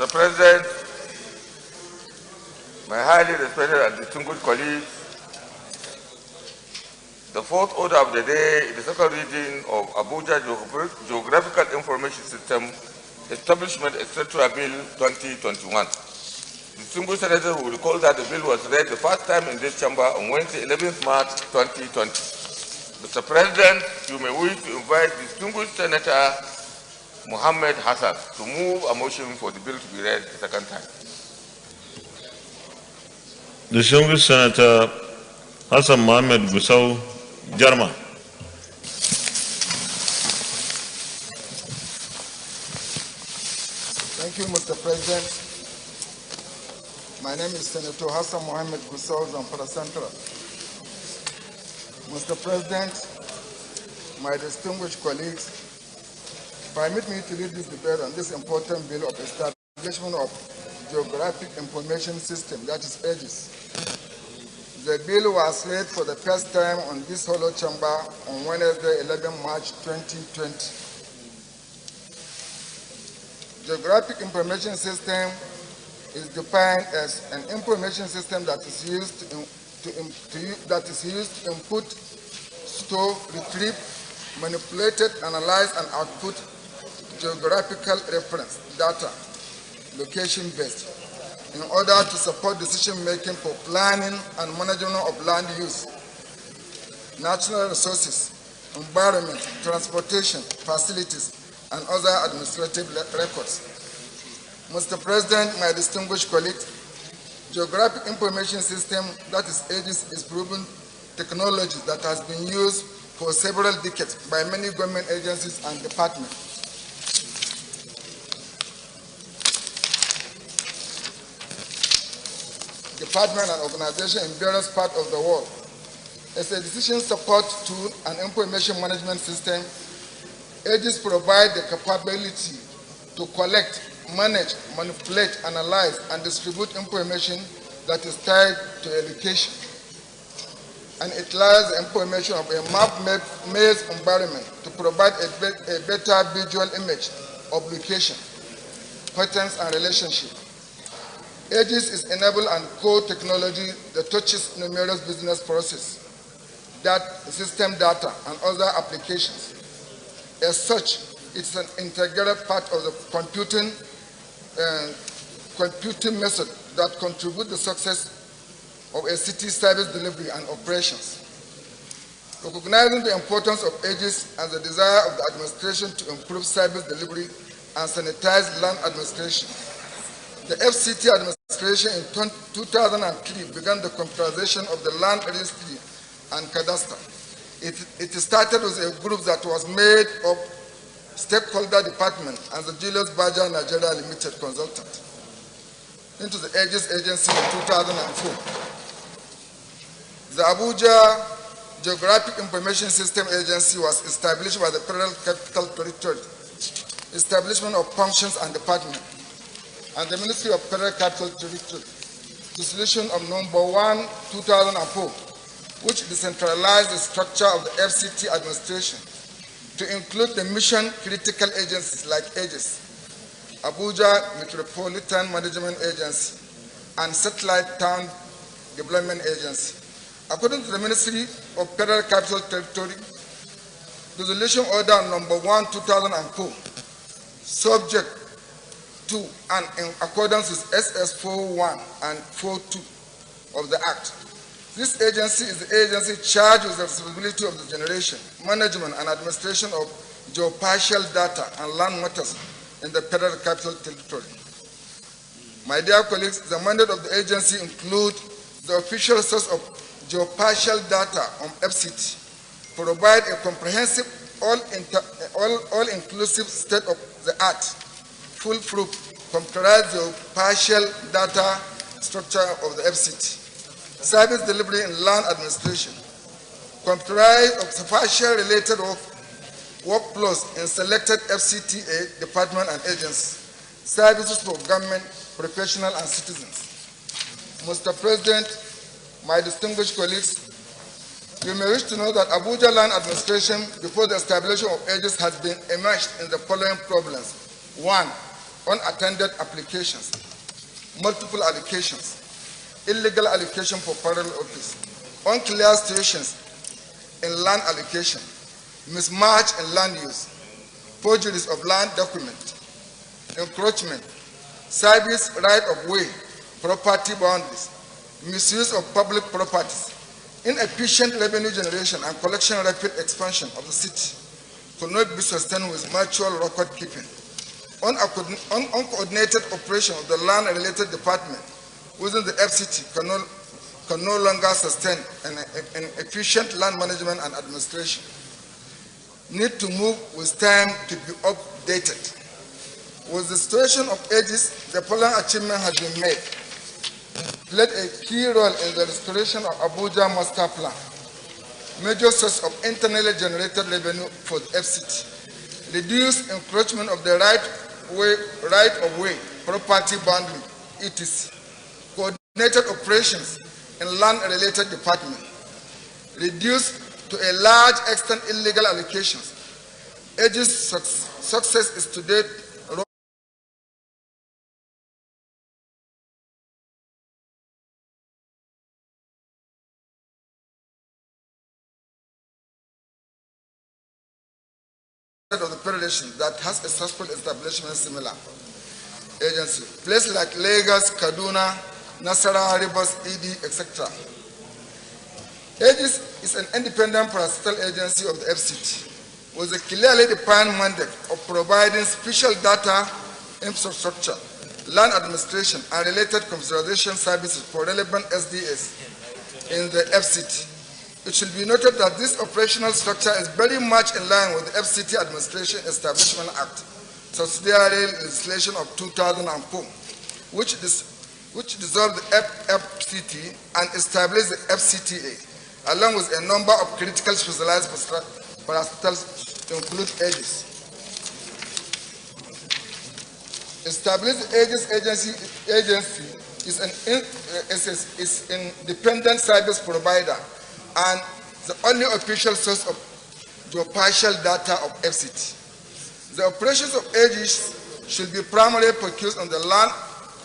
Mr. President, my highly respected and distinguished colleagues, the fourth order of the day is the second reading of Abuja Geographical Information System Establishment, etc. Bill 2021. Distinguished senators will recall that the bill was read the first time in this chamber on Wednesday, 11th March 2020. Mr. President, you may wish to invite distinguished Senator Mohammed Hassan to move a motion for the bill to be read the second time. Distinguished Senator Hassan Mohammed Gusau, Jarma. Thank you, Mr. President. My name is Senator Hassan Mohammed Gusau, Zamfara Central. Mr. President, my distinguished colleagues, permit me to lead this debate on this important bill of establishment of Geographic Information System, that is AGIS. The bill was read for the first time on this hollow chamber on Wednesday, 11 March 2020. Geographic Information System is defined as an information system that is used to input, store, retrieve, manipulated, analyze, and output geographical reference data, location-based, in order to support decision-making for planning and management of land use, natural resources, environment, transportation, facilities, and other administrative records. Mr. President, my distinguished colleagues, Geographic Information System, that is AGIS, is proven technology that has been used for several decades by many government agencies and departments. Department and organization in various parts of the world. As a decision support tool and information management system, AGIS provides the capability to collect, manage, manipulate, analyze, and distribute information that is tied to a location. And it allows the information of a map-based environment to provide a better visual image of location, patterns, and relationship. AGIS is enable and core technology that touches numerous business processes, system data, and other applications. As such, it's an integral part of the computing method that contributes to the success of a city's service delivery and operations. Recognizing the importance of AGIS and the desire of the administration to improve service delivery and sanitize land administration, the FCT administration in 2003 began the computerization of the land registry and cadastre. It started with a group that was made of stakeholder department and the Julius Baja Nigeria Limited consultant into the AGIS agency in 2004. The Abuja Geographic Information System Agency was established by the Federal Capital Territory, establishment of functions and departments, and the Ministry of Federal Capital Territory, Resolution of number 1, 2004, which decentralized the structure of the FCT administration to include the mission-critical agencies like AGIS, Abuja Metropolitan Management Agency, and Satellite Town Development Agency. According to the Ministry of Federal Capital Territory, Resolution Order number 1, 2004, subject to and in accordance with SS 4.1 and 4.2 of the Act. This agency is the agency charged with the responsibility of the generation, management, and administration of geospatial data and land matters in the Federal Capital Territory. My dear colleagues, the mandate of the agency includes the official source of geospatial data on FCT, provide a comprehensive, all-inclusive state-of-the-art, foolproof, computerized geospatial data structure of the FCT. Service delivery in land administration, comprised of spatial-related workflows in selected FCTA department and agencies, services for government, professional, and citizens. Mr. President, my distinguished colleagues, you may wish to know that Abuja Land Administration, before the establishment of AGIS, has been immersed in the following problems. 1. unattended applications, multiple allocations, illegal allocation for parallel office, unclear situations in land allocation, mismatch in land use, forgeries of land documents, encroachment, service right of way, property boundaries, misuse of public properties, inefficient revenue generation and collection rapid expansion of the city could not be sustained with mutual record keeping. Uncoordinated operation of the land-related department within the FCT can no longer sustain an efficient land management and administration. Need to move with time to be updated. With the situation of AGIS, the following achievement has been made. Played a key role in the restoration of Abuja Master Plan, major source of internally generated revenue for the FCT, reduced encroachment of the right of way, property boundary, etc., coordinated operations in land-related department, reduced to a large extent illegal allocations. AGIS success is to date of the federation that has a successful establishment similar agency. Places like Lagos, Kaduna, Nasarawa, Rivers, ED, etc. AGIS is an independent parastatal agency of the FCT with a clearly defined mandate of providing special data infrastructure, land administration, and related conservation services for relevant SDS in the FCT. It should be noted that this operational structure is very much in line with the FCT Administration Establishment Act, subsidiary legislation of 2004, which dissolved the FCT and established the FCTA, along with a number of critical specialized parastatals to include AGIS. Established AGIS agency is an independent service provider and the only official source of geospatial data of FCT. The operations of AGIS should be primarily focused on the land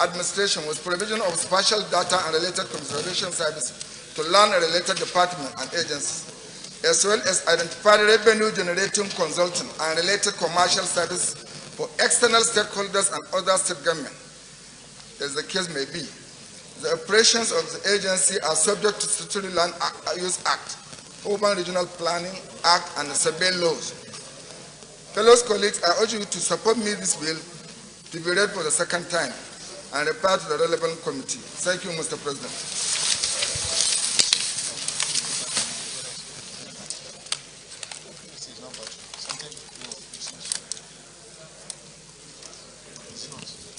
administration with provision of spatial data and related conservation services to land-related departments and agencies, as well as identify revenue-generating consulting and related commercial services for external stakeholders and other state government, as the case may be. The operations of the agency are subject to Statutory Land Use Act, Urban Regional Planning Act, and the survey laws. Fellow colleagues, I urge you to support me this bill to be read for the second time and refer to the relevant committee. Thank you, Mr. President.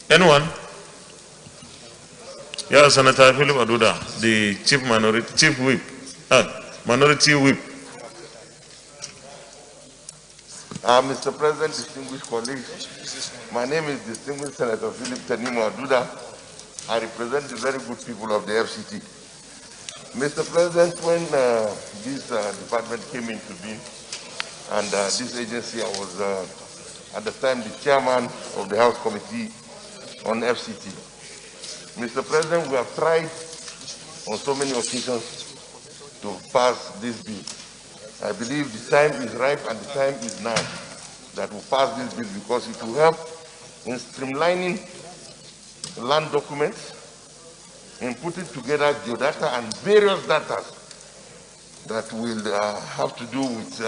Anyone? Yeah, Senator Philip Aduda, the chief whip, minority whip. Mr. President, distinguished colleagues, my name is distinguished Senator Philip Tanimo Aduda. I represent the very good people of the FCT. Mr. President, when this department came into being, and this agency, I was at the time the chairman of the House Committee on FCT. Mr. President, we have tried on so many occasions to pass this bill. I believe the time is ripe and the time is now that we pass this bill because it will help in streamlining land documents, in putting together geodata and various data that will have to do with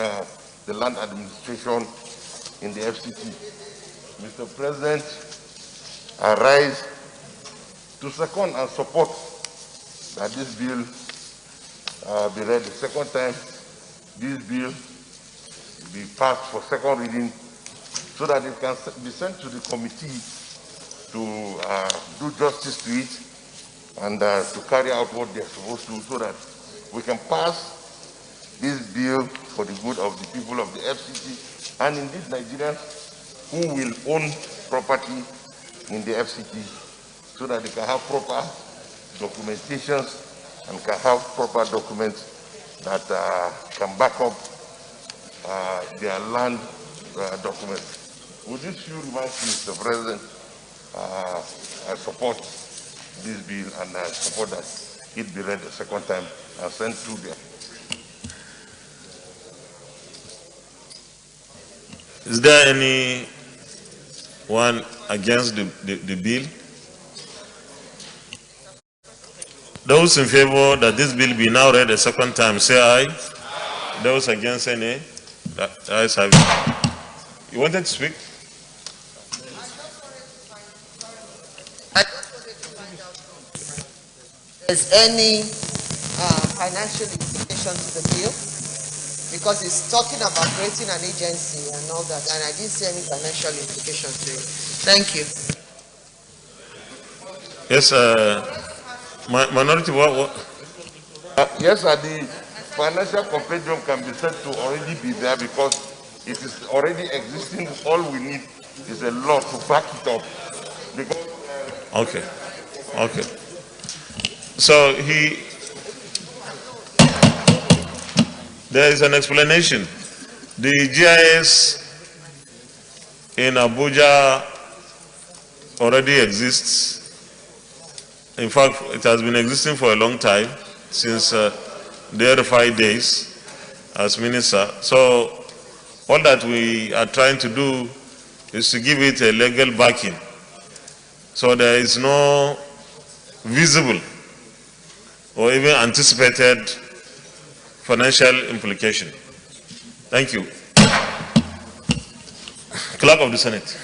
the land administration in the FCT. Mr. President, I rise to second and support that this bill be read the second time, this bill be passed for second reading so that it can be sent to the committee to do justice to it and to carry out what they're supposed to so that we can pass this bill for the good of the people of the FCT and indeed Nigerians who will own property in the FCT, so that they can have proper documentations and can have proper documents that can back up their land documents. Would this few remarks, Mr. President, I support this bill, and I support that it be read a second time and sent through there. Is there any one against the bill? Those in favor that this bill be now read a second time, say aye. Those against, say nay. The ayes have it. You wanted to speak? Is any financial implication to the bill? Because it's talking about creating an agency and all that, and I didn't see any financial implication to it. Thank you. Yes, minority, what? Yes, the financial compendium can be said to already be there because it is already existing. All we need is a law to back it up. Because, okay. So there is an explanation. The GIS in Abuja already exists. In fact, it has been existing for a long time, since the early 5 days as minister. So all that we are trying to do is to give it a legal backing. So there is no visible or even anticipated financial implication. Thank you. Clerk of the Senate.